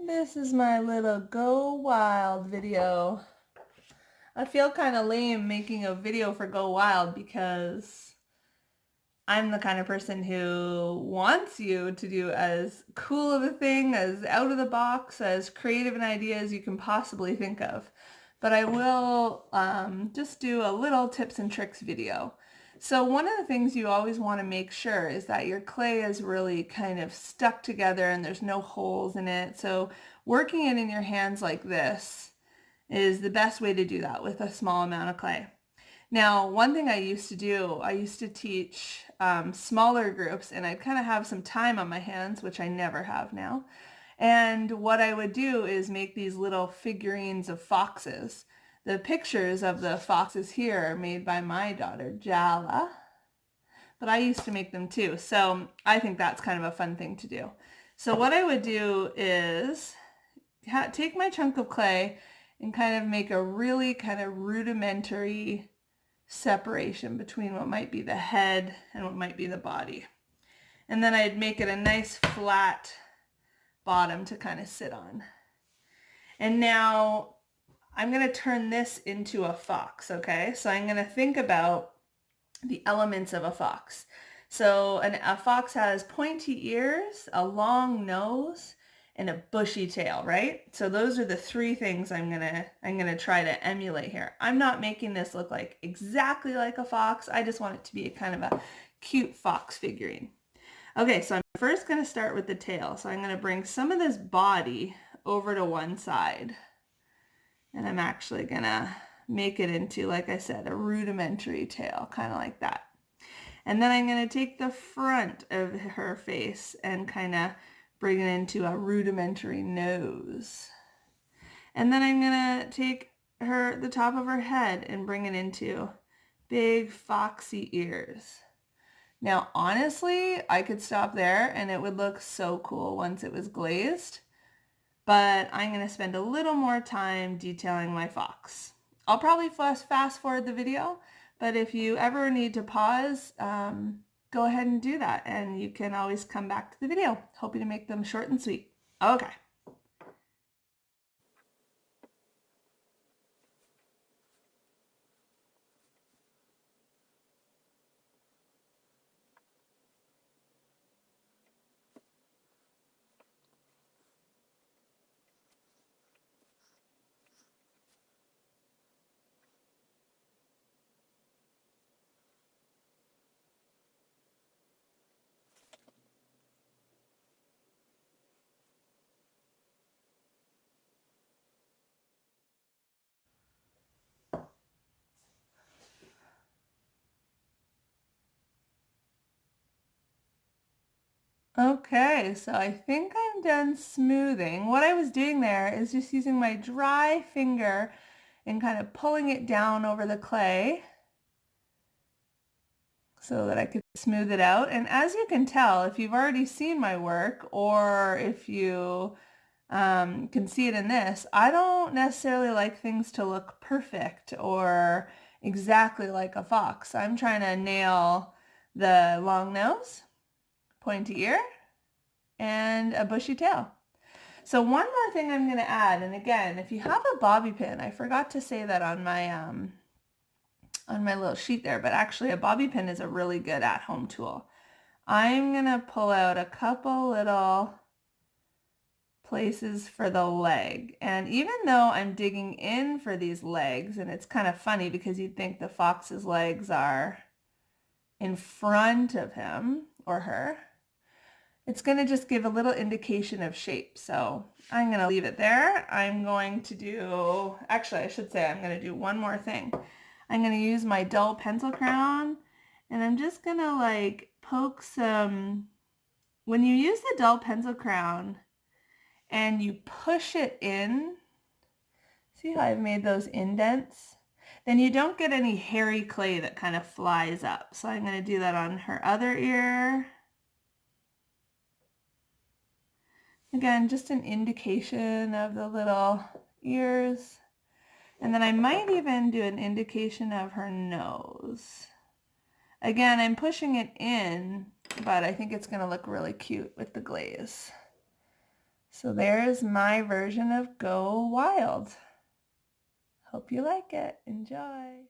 This is my little Go Wild video. I feel kind of lame making a video for Go Wild because I'm the kind of person who wants you to do as cool of a thing, as out of the box, as creative an idea as you can possibly think of. But I will just do a little tips and tricks video. So one of the things you always want to make sure is that your clay is really kind of stuck together and there's no holes in it. So working it in your hands like this is the best way to do that with a small amount of clay. Now, one thing I used to do, I used to teach smaller groups, and I'd kind of have some time on my hands, which I never have now. And what I would do is make these little figurines of foxes. The pictures of the foxes here are made by my daughter, Jala, but I used to make them too. So I think that's kind of a fun thing to do. So what I would do is take my chunk of clay and kind of make a really kind of rudimentary separation between what might be the head and what might be the body. And then I'd make it a nice flat bottom to kind of sit on. And now I'm going to turn this into a fox, okay? So I'm going to think about the elements of a fox. So a fox has pointy ears, a long nose, and a bushy tail, right? So those are the three things I'm gonna try to emulate here. I'm not making this look like exactly like a fox. I just want it to be a kind of a cute fox figurine. Okay, so I'm first gonna start with the tail. So I'm gonna bring some of this body over to one side. And I'm actually gonna make it into, like I said, a rudimentary tail, kind of like that. And then I'm gonna take the front of her face and kind of bring it into a rudimentary nose. And then I'm gonna take the top of her head and bring it into big foxy ears. Now, honestly, I could stop there and it would look so cool once it was glazed, but I'm gonna spend a little more time detailing my fox. I'll probably fast forward the video, but if you ever need to pause, go ahead and do that, and you can always come back to the video. Hoping to make them short and sweet. Okay. Okay, so I think I'm done smoothing. What I was doing there is just using my dry finger and kind of pulling it down over the clay so that I could smooth it out. And as you can tell, if you've already seen my work, or if you can see it in this, I don't necessarily like things to look perfect or exactly like a fox. I'm trying to nail the long nose, pointy ear, and a bushy tail. So one more thing I'm going to add, and again, if you have a bobby pin, I forgot to say that on my little sheet there, but actually a bobby pin is a really good at-home tool. I'm going to pull out a couple little places for the leg. And even though I'm digging in for these legs, and it's kind of funny because you'd think the fox's legs are in front of him or her, it's going to just give a little indication of shape. So I'm going to leave it there. I'm going to do, actually I should say I'm going to do one more thing. I'm going to use my dull pencil crown, and I'm just going to like poke some, when you use the dull pencil crown and you push it in, see how I've made those indents? Then you don't get any hairy clay that kind of flies up. So I'm going to do that on her other ear. Again, just an indication of the little ears. And then I might even do an indication of her nose. Again, I'm pushing it in, but I think it's going to look really cute with the glaze. So there's my version of Go Wild. Hope you like it. Enjoy.